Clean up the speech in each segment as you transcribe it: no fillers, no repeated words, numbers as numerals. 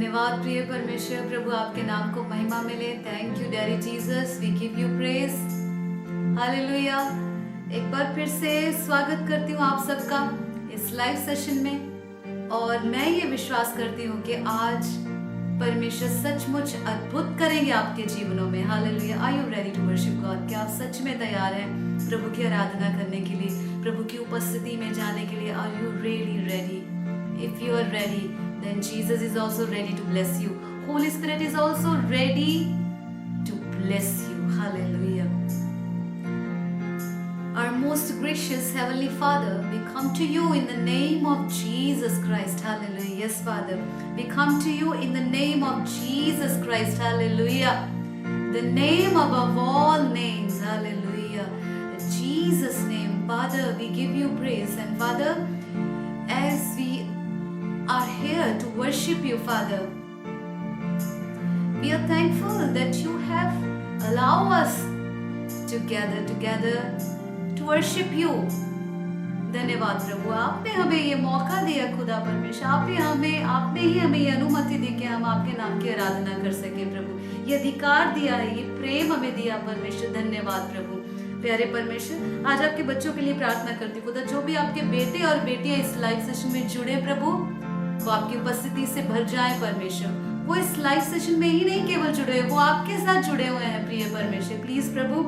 धन्यवाद प्रिय परमेश्वर, प्रभु आपके नाम को महिमा मिले। Thank you daddy Jesus, we give you praise. Hallelujah. एक बार फिर से स्वागत करती हूँ आप सबका इस लाइव सेशन में, और मैं ये विश्वास करती हूँ कि आज परमेश्वर सचमुच अद्भुत करेंगे आपके जीवनों में। Hallelujah. Are you ready to worship God? क्या आप सच में तैयार हैं प्रभु की आराधना करने के लिए, प्रभु की उपस्थिति में जाने के लिए? Are you really ready? If you are ready, then Jesus is also ready to bless you. Holy Spirit is also ready to bless you. Hallelujah. Our most gracious Heavenly Father, we come to you in the name of Jesus Christ. Hallelujah. Yes, Father. We come to you in the name of Jesus Christ. Hallelujah. The name above all names. Hallelujah. In Jesus' name, Father, we give you praise. And Father, as we are here to worship you, Father, we are thankful that you have allowed us to gather together to worship you. धन्यवाद प्रभु, आपने हमें ये मौका दिया खुदा परमेश्वर, आपने ही हमें ये अनुमति दी कि हम आपके नाम की आराधना कर सके प्रभु। ये अधिकार दिया है, ये प्रेम हमें दिया परमेश्वर। धन्यवाद प्रभु। प्यारे परमेश्वर, आज आपके बच्चों के लिए प्रार्थना करती हूँ खुदा, जो भी आपके बेटे और बेटियां इस लाइव सेशन में जुड़े प्रभु, वो आपकी उपस्थिति से भर जाए परमेश्वर। वो इस लाइव सेशन में ही नहीं केवल जुड़े, वो आपके साथ जुड़े हुए हैं प्रिय परमेश्वर। प्लीज प्रभु,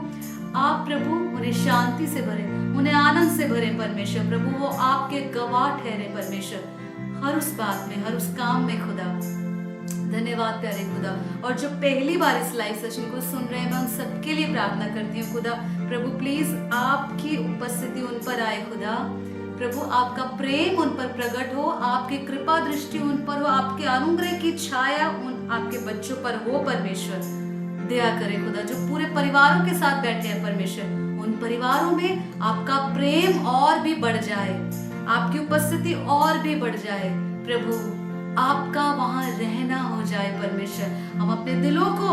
आप प्रभु उन्हें शांति से भरे, उन्हें आनंद से भरे परमेश्वर। प्रभु वो आपके गवाह ठहरे परमेश्वर, हर उस बात में, हर उस काम में खुदा। धन्यवाद प्यारे खुदा। और जो पहली बार इस लाइव सेशन को सुन रहे हैं, मैं उन सबके लिए प्रार्थना करती हूँ खुदा। प्रभु प्लीज आपकी उपस्थिति उन पर आए खुदा। प्रभु आपका प्रेम उन पर प्रकट हो, आपकी कृपा दृष्टि उन पर हो, आपके अनुग्रह की छाया उन आपके बच्चों पर हो परमेश्वर। दया करे खुदा, जो पूरे परिवारों के साथ बैठे हैं परमेश्वर, उन परिवारों में आपका प्रेम और भी बढ़ जाए, आपकी उपस्थिति और भी बढ़ जाए प्रभु, आपका वहां रहना हो जाए परमेश्वर। हम अपने दिलों को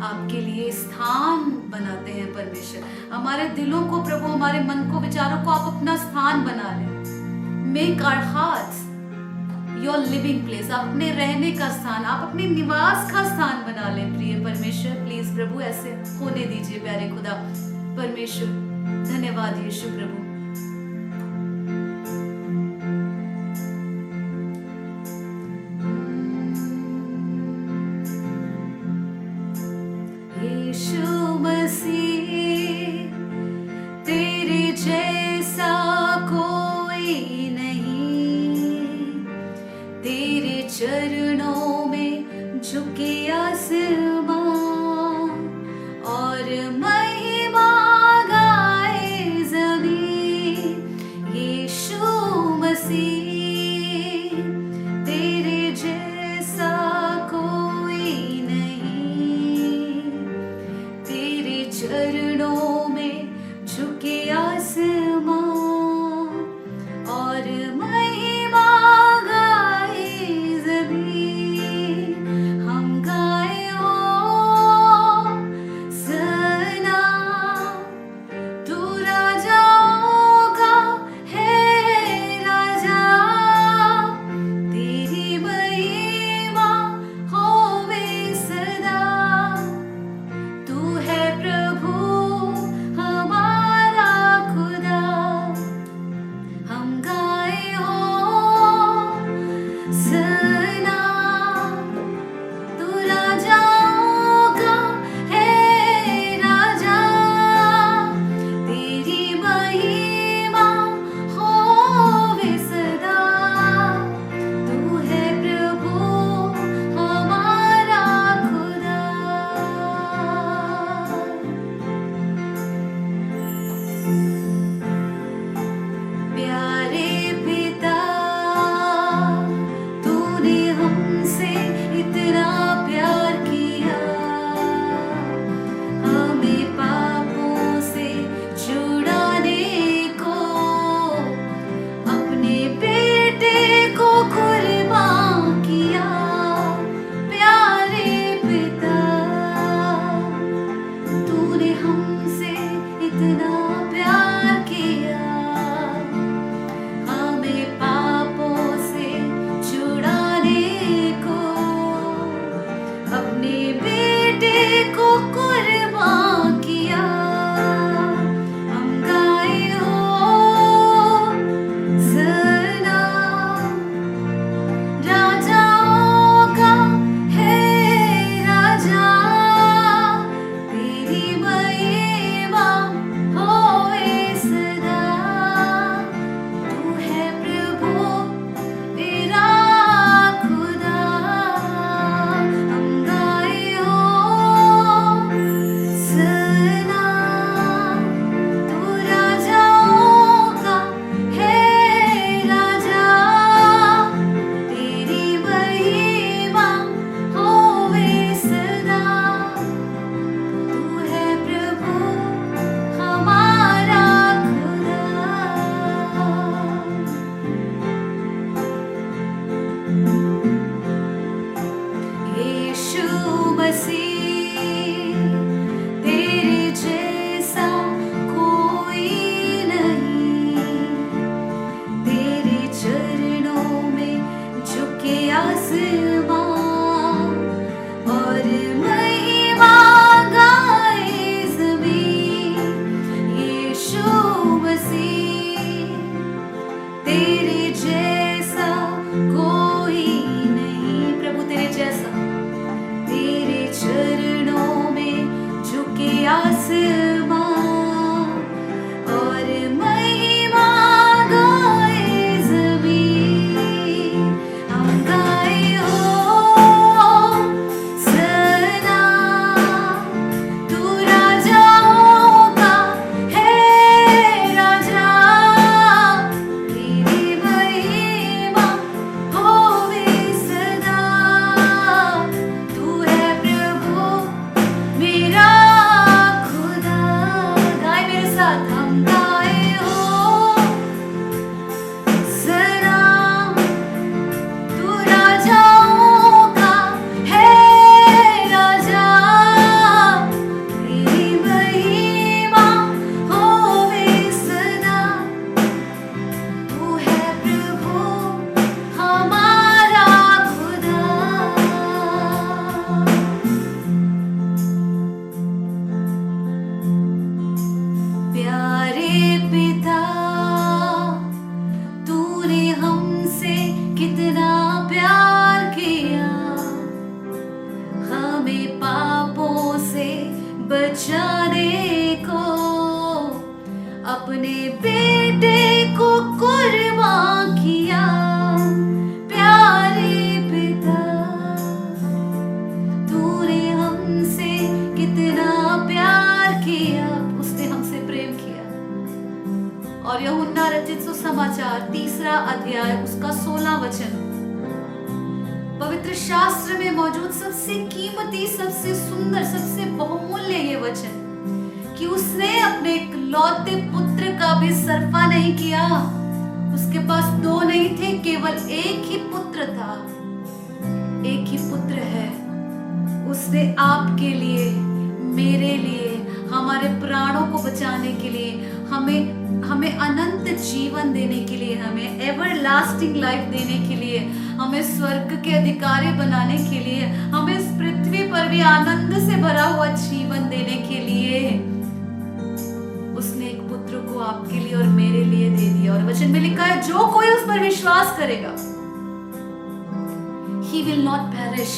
आपके लिए स्थान बनाते हैं परमेश्वर। हमारे दिलों को प्रभु, हमारे मन को, विचारों को आप अपना स्थान बना लें। Make our hearts your living place, अपने रहने का स्थान, आप अपने निवास का स्थान बना लें प्रिय परमेश्वर। प्लीज प्रभु ऐसे होने दीजिए प्यारे खुदा परमेश्वर। धन्यवाद यीशु प्रभु। यीशु मसीह तेरे जैसा कोई नहीं, तेरे चरणों में झुके आसमां और महिमा गाए ज़मीं। यीशु मसीह तेरे जैसा कोई नहीं, तेरे चरणों में झुके आसमां और महिमा गाए ज़मीं। हम गाए ओ मसीह, तेरे जैसा कोई नहीं। तेरे चरणों में झुके आसमां और महिमा गाए ज़मीं। यीशु मसीह, तेरे जैसा कोई नहीं। प्रभु तेरे जैसा, तेरे चरणों में झुके आसमां और महिमा गाए ज़मीं। हम गाए हो सना, तू राजाओं का है राजा। तेरी महिमा होवे सदा। तू है प्रभु मेरा खुदा। गाए मेरे साथ, हम गाए हो सना, तू राजाओं का है राजा। तेरी महिमा होवे सदा। तू है प्रभु हमारा खुदा। प्यारे पिता, तूने हमसे कितना प्यार किया। हमें पापों से बचाने को अपने बेटे को कुर्बान किया। प्यारे पिता, तूने हमसे कितना प्यार किया। उसने हमसे प्रेम किया। और यूहन्ना रचित सुसमाचार 3 अध्याय उसका 16 वचन, पवित्र शास्त्र में मौजूद सबसे कीमती, सबसे सुंदर, सबसे बहुमूल्य ये वचन कि उसने अपने इकलौते पुत्र का भी सरफा नहीं किया। उसके पास 2 नहीं थे, केवल एक ही पुत्र था। एक ही पुत्र है। उसने आपके लिए, मेरे लिए, हमारे प्राणों को बचाने के लिए, हमें अनंत जीवन देने के लिए, हमें एवरलास्टिंग लाइफ देने के लिए, हमें स्वर्ग के अधिकारी बनाने के लिए, हमें इस पृथ्वी पर भी आनंद से भरा हुआ जीवन देने के लिए उसने एक पुत्र को आपके लिए और मेरे लिए दे दिया। और वचन में लिखा है, जो कोई उस पर विश्वास करेगा, he will not perish,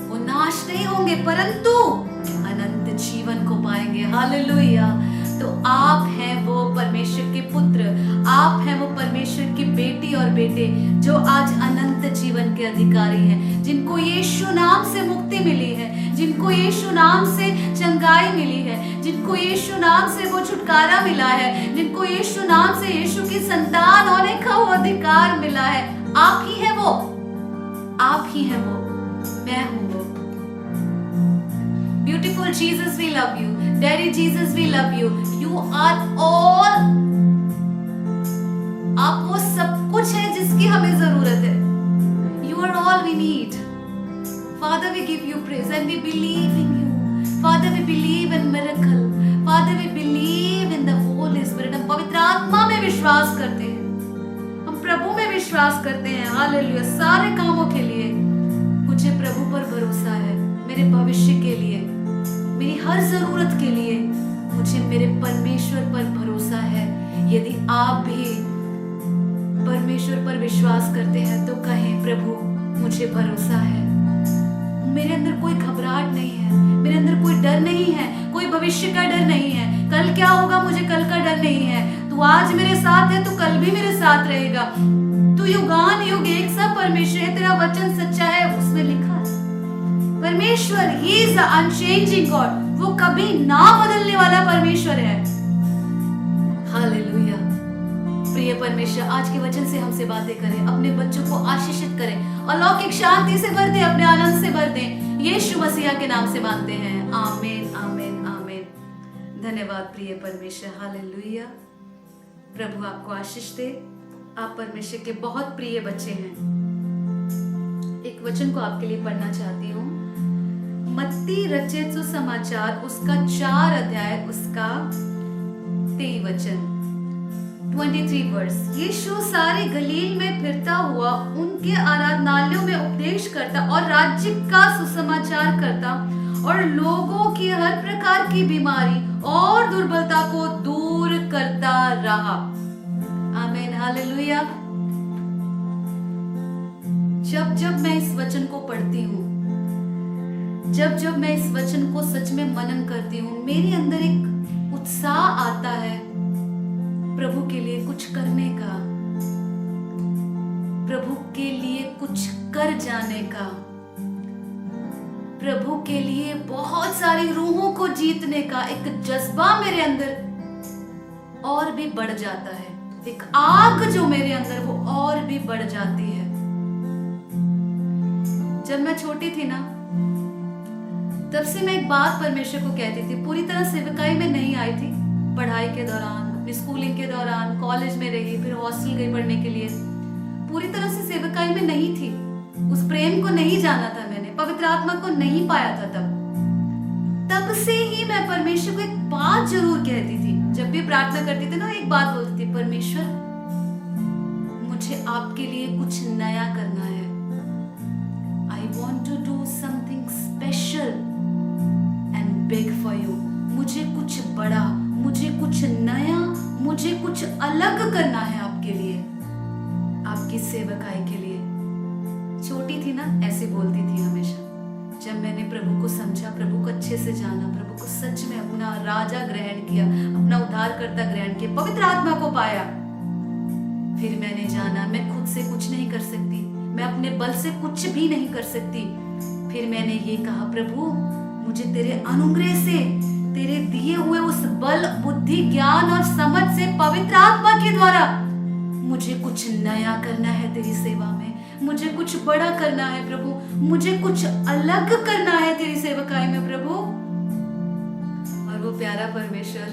वो नाश नहीं होंगे परंतु अनंत जीवन को पाएंगे। हालेलुया। तो आप हैं वो परमेश्वर के पुत्र, आप हैं वो परमेश्वर की बेटी और बेटे जो आज अनंत जीवन के अधिकारी हैं, जिनको यीशु नाम से मुक्ति मिली है, जिनको यीशु नाम से चंगाई मिली है, जिनको यीशु नाम से वो छुटकारा मिला है, जिनको यीशु नाम से यीशु की संतान होने का वो अधिकार मिला है। आप ही है वो, आप ही है वो, मैं हूं वो। Beautiful Jesus, we love you. Daddy Jesus, we love you. You are all. आप वो सब कुछ है जिसकी हमें जरूरत है। You are all we need. Father, we give you praise and we believe in you. Father, we believe in miracle. Father, we believe in the Holy Spirit. हम पवित्र आत्मा में विश्वास करते हैं। हम प्रभु में विश्वास करते हैं। हालेलुया। सारे कामों के लिए मुझे प्रभु पर भरोसा है। मेरे भविष्य के लिए, मेरी हर जरूरत के लिए मुझे मेरे परमेश्वर पर भरोसा है। यदि आप भी परमेश्वर पर विश्वास करते हैं तो कहें, प्रभु मुझे भरोसा है। मेरे अंदर कोई घबराहट नहीं है, मेरे अंदर कोई डर नहीं है, कोई भविष्य का डर नहीं है। कल क्या होगा मुझे कल का डर नहीं है। तू आज मेरे साथ है तो कल भी मेरे साथ रहेगा। तू युगान युग एक सा परमेश्वर है, तेरा वचन सच्चा है, उसमें लिखा है। परमेश्वर he is the unchanging God, वो कभी ना बदलने वाला परमेश्वर है। हालेलुया। प्रिय परमेश्वर, आज के वचन से हमसे बातें करें, अपने बच्चों को आशीषित करें, अलौकिक शांति से भर दे, अपने आनंद से भर दे। यीशु मसीह के नाम से मांगते हैं, आमीन आमीन आमीन। धन्यवाद प्रिय परमेश्वर। हालेलुया। प्रभु आपको आशीष दे। आप परमेश्वर के बहुत प्रिय बच्चे हैं। एक वचन को आपके लिए पढ़ना चाहती हूँ। मत्ती रचित सुसमाचार उसका 4 अध्याय उसका 23 वचन 23 वर्ष। यीशु सारे गलील में फिरता हुआ उनके आराधनालयों में उपदेश करता और राज्य का सुसमाचार करता और लोगों की हर प्रकार की बीमारी और दुर्बलता को दूर करता रहा। आमीन, हालेलुया। जब जब मैं इस वचन को पढ़ती हूँ, जब जब मैं इस वचन को सच में मनन करती हूँ, मेरे अंदर एक उत्साह आता है प्रभु के लिए कुछ करने का, प्रभु के लिए कुछ कर जाने का, प्रभु के लिए बहुत सारी रूहों को जीतने का एक जज्बा मेरे अंदर और भी बढ़ जाता है। एक आग जो मेरे अंदर वो और भी बढ़ जाती है। जब मैं छोटी थी ना, तब से मैं एक बात परमेश्वर को कहती थी। पूरी तरह सेवकाई में नहीं आई थी। पढ़ाई के दौरान, अपनी स्कूलिंग के दौरान, कॉलेज में रही, फिर हॉस्टल गई पढ़ने के लिए। पूरी तरह से सेवकाई में नहीं थी। उस प्रेम को नहीं जाना था मैंने, पवित्र आत्मा को नहीं पाया था। तब से ही मैं परमेश्वर को एक बात जरूर कहती थी। जब भी प्रार्थना करती थी ना, एक बात बोलती थी, परमेश्वर मुझे आपके लिए कुछ नया करना है। I want to do something special and big for you. मुझे कुछ बड़ा, मुझे कुछ नया, मुझे कुछ अलग करना है आपके लिए, आपकी सेवकाई के लिए। छोटी थी ना, ऐसे बोलती थी हमेशा। जब मैंने प्रभु को समझा, प्रभु को अच्छे से जाना, प्रभु को सच में अपना राजा ग्रहण किया, अपना उद्धारकर्ता ग्रहण किया, पवित्र आत्मा को पाया, फिर मैंने जाना मैं खुद से कुछ नहीं कर सकती, मैं अपने बल से कुछ भी नहीं कर सकती। फिर मैंने ये कहा, प्रभु मुझे तेरे अनुग्रह से, तेरे दिए हुए उस बल, बुद्धि, ज्ञान और समझ से, पवित्र आत्मा के द्वारा मुझे कुछ नया करना है तेरी सेवा में, मुझे कुछ बड़ा करना है प्रभु, मुझे कुछ अलग करना है तेरी सेवकाई में प्रभु। और वो प्यारा परमेश्वर,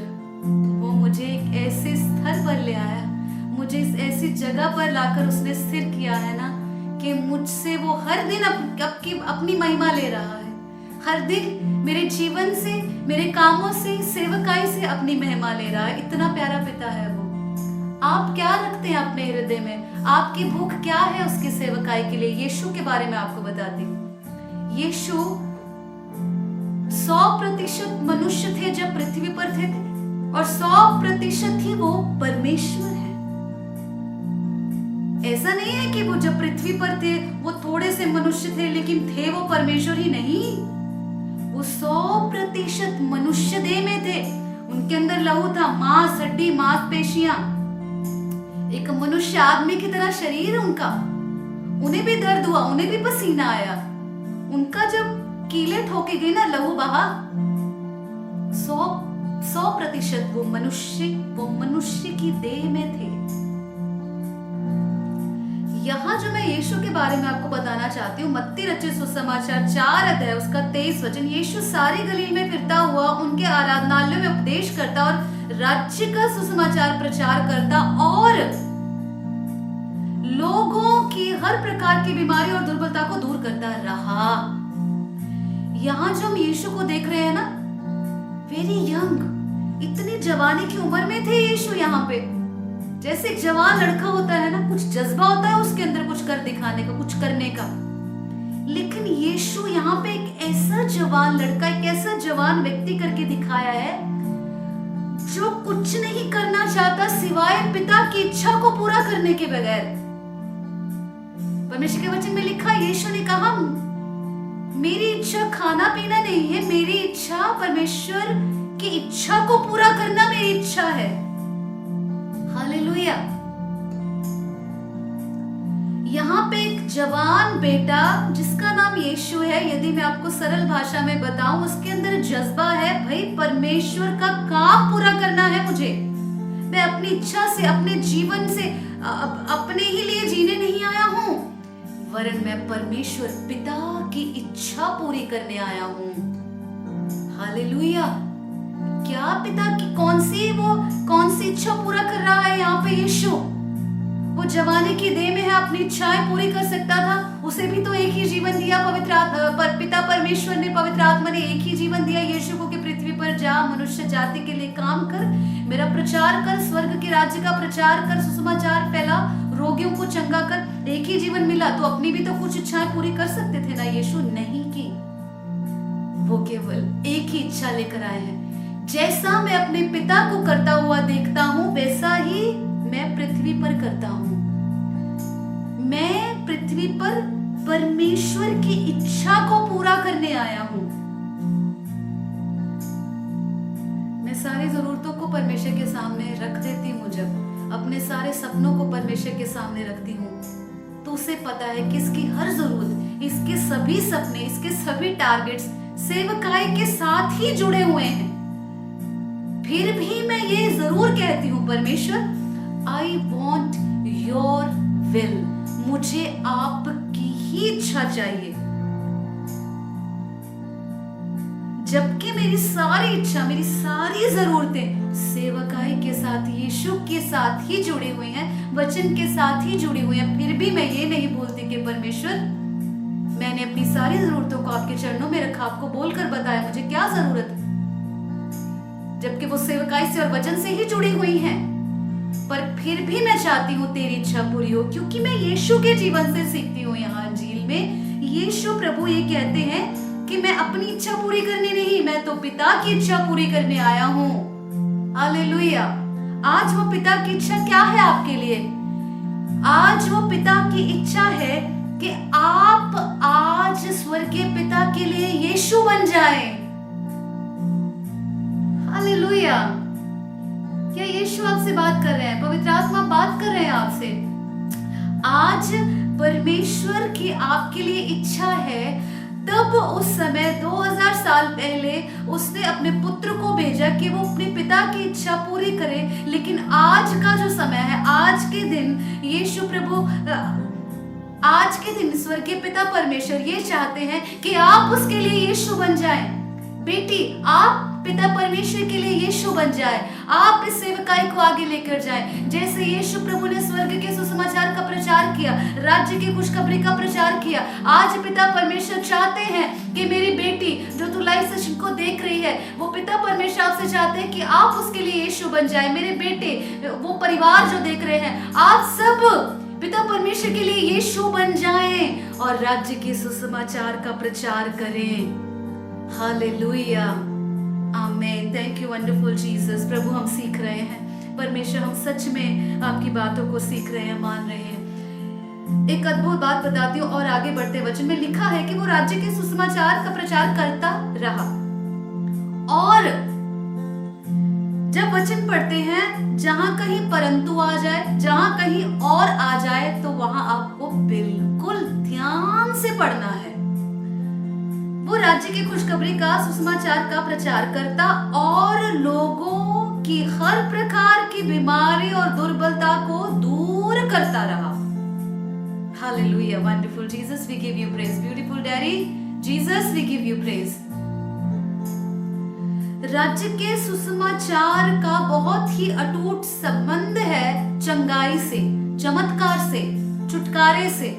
वो मुझे एक ऐसे स्तर पर ले आया, मुझे इस ऐसी जगह पर लाकर उसने स्थिर किया है ना, कि मुझसे वो हर दिन अपनी महिमा ले रहा है। हर दिन मेरे जीवन से, मेरे कामों से, सेवकाई से अपनी महिमा ले रहा है। इतना प्यारा पिता है वो। आप क्या रखते हैं अपने हृदय में? आपकी भूख क्या है उसकी सेवकाई के लिए? यीशु के बारे में आपको बताती हूँ। यीशु 100% मनुष्य थे जब पृथ्वी पर थे, और 100% ही वो परमेश्वर है। ऐसा नहीं है कि वो जब पृथ्वी पर थे वो थोड़े से मनुष्य थे, लेकिन थे वो परमेश्वर ही नहीं। वो 100% मनुष्य देह में थे। उनके अंदर लहू था, मांस, हड्डी, मांसपेशियां, एक मनुष्य आदमी की तरह शरीर उनका। उन्हें भी दर्द हुआ, उन्हें भी पसीना आया। उनका जब कीले ठोके गई ना, लहू बहा। 100% वो मनुष्य की देह में थे। यहाँ जो मैं यीशु के बारे में आपको बताना चाहती हूँ, मत्ती रचित सुसमाचार 4 अध्याय उसका 23 वचन। यीशु सारे गलील में फिरता हुआ उनके आराधनालयों में उपदेश करता और राज्य का सुसमाचार प्रचार करता और लोगों की हर प्रकार की बीमारी और दुर्बलता को दूर करता रहा। यहाँ जो हम यीशु को देख रहे हैं ना, वेरी यंग, इतनी जवानी की उम्र में थे यीशु यहाँ पे। जैसे एक जवान लड़का होता है ना, कुछ जज्बा होता है उसके अंदर, कुछ कर दिखाने का, कुछ करने का। लेकिन यीशु यहाँ पे एक ऐसा जवान लड़का, एक ऐसा जवान व्यक्ति करके दिखाया है जो कुछ नहीं करना चाहता सिवाय पिता की इच्छा को पूरा करने के बगैर। परमेश्वर के वचन में लिखा, यीशु ने कहा, मेरी इच्छा खाना पीना नहीं है, मेरी इच्छा परमेश्वर की इच्छा को पूरा करना मेरी इच्छा है। हालेलुया। यहाँ पे एक जवान बेटा जिसका नाम यीशु है, यदि मैं आपको सरल भाषा में बताऊं, उसके अंदर जज्बा है, भाई परमेश्वर का काम पूरा करना है मुझे। मैं अपनी इच्छा से, अपने जीवन से, अपने ही लिए जीने नहीं आया हूं, वरन मैं परमेश्वर पिता की इच्छा पूरी करने आया हूं। हालेलुया। क्या पिता की कौन सी इच्छा पूरा कर रहा है यहाँ पे यीशु? वो जवानी की देह में है, अपनी इच्छाएं पूरी कर सकता था। उसे भी तो एक ही जीवन दिया पिता परमेश्वर ने, पवित्र आत्मा ने एक ही जीवन दिया यीशु को कि पृथ्वी पर जा, मनुष्य जाति के लिए काम कर, मेरा प्रचार कर, स्वर्ग के राज्य का प्रचार कर, सुसमाचार फैला, रोगियों को चंगा कर। एक ही जीवन मिला तो अपनी भी तो कुछ इच्छाएं पूरी कर सकते थे ना। यीशु नहीं की, वो केवल एक ही इच्छा लेकर आए हैं, जैसा मैं अपने पिता को करता हुआ देखता हूं वैसा ही मैं पृथ्वी पर करता हूं। मैं पृथ्वी पर परमेश्वर की इच्छा को पूरा करने आया हूं। मैं सारी जरूरतों को परमेश्वर के सामने रख देती हूँ, जब अपने सारे सपनों को परमेश्वर के सामने रखती हूँ तो उसे पता है कि इसकी हर जरूरत, इसके सभी सपने, इसके सभी टारगेट्स सेवकाई के साथ ही जुड़े हुए हैं। फिर भी मैं ये जरूर कहती हूँ, परमेश्वर आई वॉन्ट योर विल, मुझे आपकी ही इच्छा चाहिए। जबकि मेरी सारी इच्छा, मेरी सारी जरूरतें सेवकाई के साथ, यीशु के साथ ही जुड़ी हुई हैं, वचन के साथ ही जुड़ी हुई हैं, फिर भी मैं ये नहीं बोलती कि परमेश्वर मैंने अपनी सारी जरूरतों को आपके चरणों में रखा, आपको बोलकर बताया मुझे क्या जरूरत है, जबकि वो सेवकाई से और वचन से ही जुड़ी हुई हैं। पर फिर भी मैं चाहती हूँ तेरी इच्छा पूरी हो, क्योंकि मैं यीशु के जीवन से सीखती हूँ। यहाँ अंजील में यीशु प्रभु ये कहते हैं कि मैं अपनी इच्छा पूरी करने नहीं, मैं तो पिता की इच्छा पूरी करने आया हूँ। हालेलुया। आज वो पिता की इच्छा क्या है आपके लिए? आज वो पिता की इच्छा है कि आप आज स्वर्गीय पिता के लिए यीशु बन जाएं। हालेलुया। क्या यीशु आपसे बात कर रहे हैं? पवित्र आत्मा बात कर रहे हैं आपसे। आज परमेश्वर की आपके लिए इच्छा है। तब उस समय 2000 साल पहले उसने अपने पुत्र को भेजा कि वो अपने पिता की इच्छा पूरी करे। लेकिन आज का जो समय है, आज के दिन यीशु प्रभु, आज के दिन स्वर्गीय पिता परमेश्वर ये चाहते हैं कि आप उसके लिए यीशु बन जाएं। बेटी, आप पिता परमेश्वर के लिए यीशु बन जाए, आप इस सेवकाई को आगे लेकर जाएं। जैसे यीशु प्रभु ने स्वर्ग के सुसमाचार का प्रचार किया, राज्य की खुशखबरी का प्रचार किया, आज पिता परमेश्वर चाहते हैं कि मेरी बेटी जो तू लाइव सेशन को देख रही है, वो पिता परमेश्वर आपसे चाहते हैं कि आप उसके लिए यीशु बन जाए। मेरे बेटे, वो परिवार जो देख रहे हैं, आप सब पिता परमेश्वर के लिए यीशु बन जाएं और राज्य के सुसमाचार का प्रचार करें। हालेलुया, आमेन। Thank you wonderful Jesus. प्रभु, हम सीख रहे हैं परमेश्वर, हम सच में आपकी बातों को सीख रहे हैं, मान रहे हैं। एक अद्भुत बात बताती हूँ और आगे बढ़ते वचन में लिखा है कि वो राज्य के सुसमाचार का प्रचार करता रहा। और जब वचन पढ़ते हैं, जहां कहीं परंतु आ जाए, जहां कहीं और आ जाए, तो वहां आपको बिल्कुल ध्यान से पढ़ना है। वो राज्य की खुशखबरी का, सुसमाचार का प्रचार करता और लोगों की हर प्रकार की बीमारी और दुर्बलता को दूर करता रहा। Hallelujah, wonderful Jesus, we give you praise. Beautiful daddy Jesus, we give you praise. राज्य के सुसमाचार का बहुत ही अटूट संबंध है चंगाई से, चमत्कार से, छुटकारे से।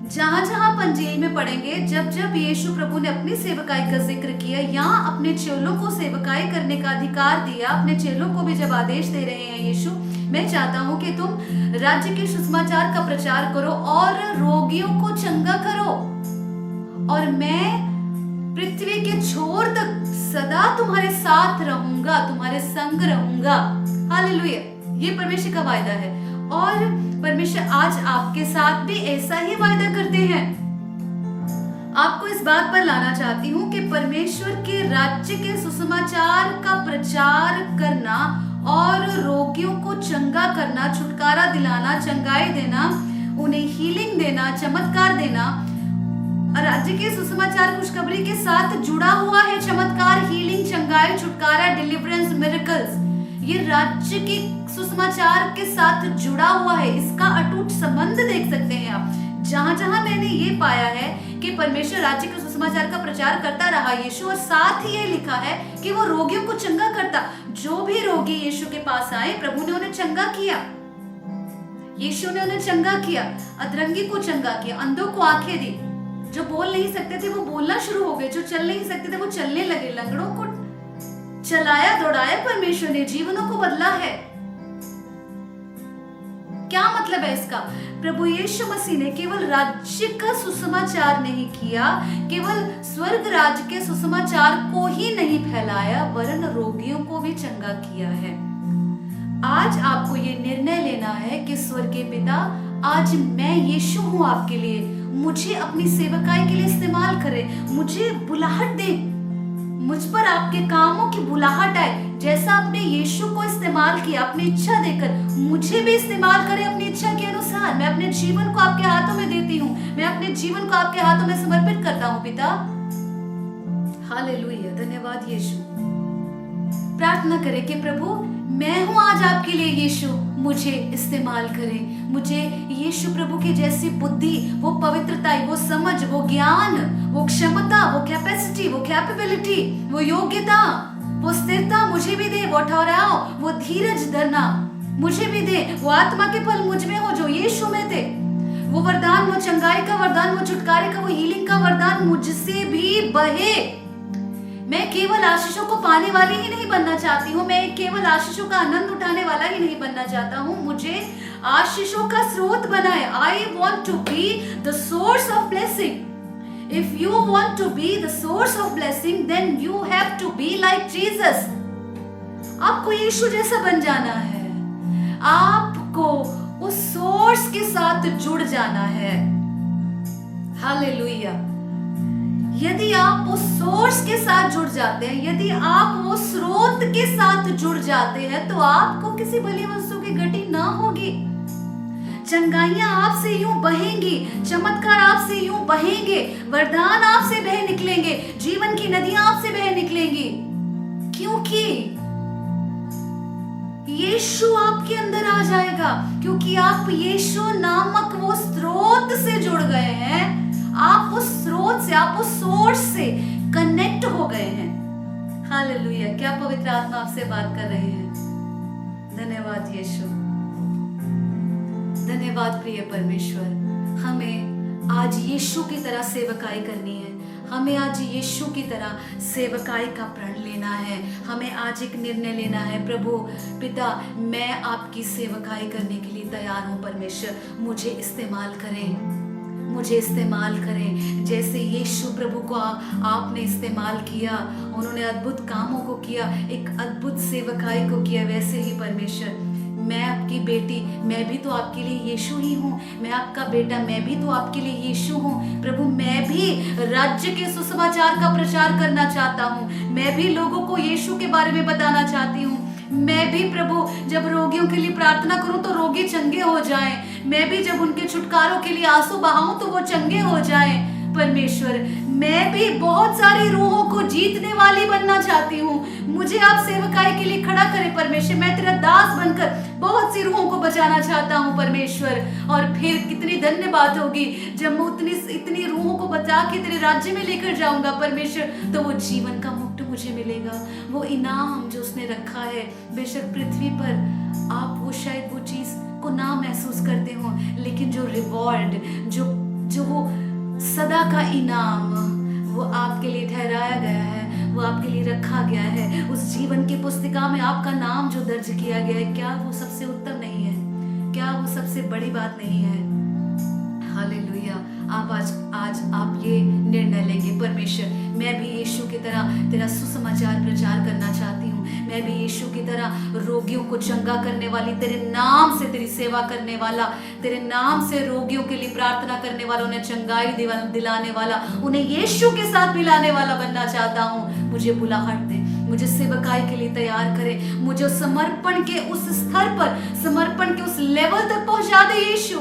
जहां जहां पंजील में पढ़ेंगे, जब जब यीशु प्रभु ने अपनी सेवकाई का जिक्र किया या अपने चेलों को सेवकाई करने का अधिकार दिया, अपने चेलों को भी जब आदेश दे रहे हैं यीशु, मैं चाहता हूं कि तुम राज्य के सुसमाचार का प्रचार करो और रोगियों को चंगा करो, और मैं पृथ्वी के छोर तक सदा तुम्हारे साथ रहूंगा, तुम्हारे संग रहूंगा। हालेलुया, ये परमेश्वर का वायदा है और परमेश्वर आज आपके साथ भी ऐसा ही वायदा करते हैं। आपको इस बात पर लाना चाहती हूँ कि परमेश्वर के राज्य के सुसमाचार का प्रचार करना और रोगियों को चंगा करना, छुटकारा दिलाना, चंगाई देना, उन्हें हीलिंग देना, चमत्कार देना, राज्य के सुसमाचार खुशखबरी के साथ जुड़ा हुआ है। चमत्कार, हीलिंग, चंगाई, छुटकारा, डिलीवरेंस, मिरेकल्स, ये राज्य के सुसमाचार के साथ जुड़ा हुआ है। इसका अटूट संबंध देख सकते हैं आप। जहां जहां मैंने ये पाया है कि परमेश्वर राज्य के सुसमाचार का प्रचार करता रहा यीशु, और साथ ही ये लिखा है कि वो रोगियों को चंगा करता। जो भी रोगी यीशु के पास आए, प्रभु ने उन्हें चंगा किया, यीशु ने उन्हें चंगा किया, अधरंगी को चंगा किया, अंधों को आंखें दी, जो बोल नहीं सकते थे वो बोलना शुरू हो गए, जो चल नहीं सकते थे वो चलने लगे, लंगड़ों को चलाया दौड़ाया परमेश्वर ने, जीवनों को बदला है। क्या मतलब है इसका? प्रभु यीशु मसीह ने केवल राज्य का सुसमाचार नहीं किया, केवल स्वर्ग राज्य के सुसमाचार को ही नहीं फैलाया, वरन रोगियों को भी चंगा किया है। आज आपको ये निर्णय लेना है कि स्वर्गीय पिता, आज मैं यीशु हूं आपके लिए, मुझे अपनी सेवकाई के लिए इस्तेमाल करें, मुझे बुलाहट दे, मुझ पर आपके कामों की बुलाहट आए। जैसा आपने यीशु को इस्तेमाल किया अपनी इच्छा देकर, मुझे भी इस्तेमाल करें अपनी इच्छा के अनुसार। मैं अपने जीवन को आपके हाथों में देती हूँ, मैं अपने जीवन को आपके हाथों में समर्पित करता हूँ पिता। हालेलुया, धन्यवाद यीशु। प्रार्थना करें कि प्रभु मैं हूं आज आपके लिए यीशु, मुझे इस्तेमाल करें। मुझे यीशु प्रभु की जैसी बुद्धि, वो पवित्रता, वो समझ, वो ज्ञान, वो क्षमता, वो कैपेसिटी, वो कैपेबिलिटी, वो योग्यता, वो स्थिरता मुझे भी दे, वो ठहराव, वो धीरज धरना मुझे भी दे, वो आत्मा के फल मुझ में हो जो यीशु में थे, वो वरदान, वो चंगाई का वरदान, वो छुटकारे का, वो हीलिंग का वरदान मुझसे भी बहे। मैं केवल आशीषों को पाने वाली ही नहीं बनना चाहती हूँ, मैं केवल आशीषों का आनंद उठाने वाला ही नहीं बनना चाहता हूँ, मुझे आशीषों का स्रोत बनाए। I want to be the source of blessing. If you want to be the source of blessing, then you have to be like Jesus. आपको यीशु जैसा बन जाना है, आपको उस सोर्स के साथ जुड़ जाना है। हालेलुया। यदि आप उस सोर्स के साथ जुड़ जाते हैं, यदि आप वो स्रोत के साथ जुड़ जाते हैं, तो आपको किसी भली वस्तु की घटी ना होगी। चंगाइयां आपसे यूं बहेंगी, चमत्कार आपसे यूं बहेंगे, वरदान आपसे बह निकलेंगे, जीवन की नदियां आपसे बह निकलेंगी, क्योंकि यीशु आपके अंदर आ जाएगा, क्योंकि आप यीशु नामक वो स्रोत से जुड़ गए हैं। आप उस स्रोत से, आप उस सोर्स से कनेक्ट हो गए हैं। हालेलुया। क्या पवित्र आत्मा आपसे बात कर रहे हैं? धन्यवाद यीशु, धन्यवाद प्रिय परमेश्वर। हमें आज यीशु की तरह सेवकाई करनी है, हमें आज यीशु की तरह सेवकाई का प्रण लेना है। हमें आज एक निर्णय लेना है, प्रभु पिता मैं आपकी सेवकाई करने के लिए तैयार हूँ। परमेश्वर मुझे इस्तेमाल करें, मुझे इस्तेमाल करें। जैसे यीशु प्रभु को आपने इस्तेमाल किया, उन्होंने अद्भुत कामों को किया, एक अद्भुत सेवकाई को किया, वैसे ही परमेश्वर मैं आपकी बेटी, मैं भी तो आपके लिए यीशु ही हूँ। मैं आपका बेटा, मैं भी तो आपके लिए यीशु हूँ। प्रभु मैं भी राज्य के सुसमाचार का प्रचार करना चाहता हूँ, मैं भी लोगों को यीशु के बारे में बताना चाहती हूँ। मैं भी प्रभु जब रोगियों के लिए प्रार्थना करूं तो रोगी चंगे हो जाएं। मैं भी जब उनके छुटकारों के लिए आंसू बहाऊं तो वो चंगे हो जाएं। परमेश्वर मैं भी बहुत सारी रूहों को जीतने वाली बनना चाहती हूँ। मुझे आप सेवकाई के लिए खड़ा करें परमेश्वर। मैं तेरा दास बनकर बहुत सी रूहों को बचाना चाहता हूँ परमेश्वर। और फिर कितनी धन्य बात होगी जब मैं इतनी रूहों को बचा के तेरे राज्य में लेकर जाऊंगा परमेश्वर, तो वो जीवन का मुक्त मुझे मिलेगा। वो इनाम जो उसने रखा है, बेशक पृथ्वी पर आप वो शायद वो चीज को ना महसूस करते हो, लेकिन जो रिवॉर्ड, जो वो सदा का इनाम वो आपके लिए ठहराया गया है, वो आपके लिए रखा गया है। उस जीवन की पुस्तिका में आपका नाम जो दर्ज किया गया है, क्या वो सबसे उत्तम नहीं है? क्या वो सबसे बड़ी बात नहीं है? हालेलुया। आप आज आप ये निर्णय लेंगे, परमेश्वर मैं भी यीशु की तरह तेरा सुसमाचार प्रचार करना चाहती हूँ। मैं भी यीशु की तरह रोगियों को चंगा करने वाली, तेरे नाम से तेरी सेवा करने वाला, तेरे नाम से रोगियों के लिए प्रार्थना करने वाला, उन्हें चंगाई दिलाने वाला, उन्हें यीशु के साथ मिलाने वाला बनना चाहता हूँ। मुझे बुलाहट दे, मुझे सेवकाई के लिए तैयार करे, मुझे समर्पण के उस स्तर पर, समर्पण के उस लेवल तक पहुंचा दे यीशु।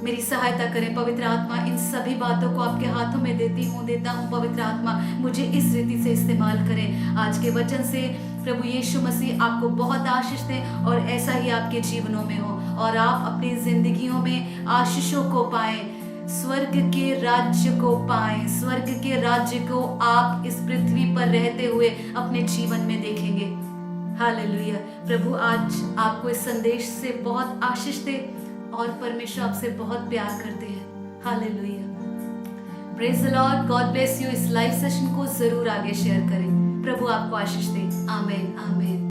मेरी सहायता करें पवित्र आत्मा। इन सभी बातों को आपके हाथों में देता हूँ पवित्र आत्मा, मुझे इस रीति से इस्तेमाल करें। आज के वचन से प्रभु यीशु मसीह आपको बहुत आशीष दें और ऐसा ही आपके जीवनों में हो और आप अपनी जिंदगियों में आशीषों को पाएं, स्वर्ग के राज्य को पाएं। स्वर्ग के राज्य को आप इस पृथ्वी पर रहते हुए अपने जीवन में देखेंगे। हालेलुया। प्रभु आज आपको इस संदेश से बहुत आशीष दे और परमेश्वर आपसे बहुत प्यार करते हैं। Hallelujah. Praise the Lord, God bless you. इस लाइव सेशन को जरूर आगे शेयर करें। प्रभु आपको आशीष दे। आमीन आमीन।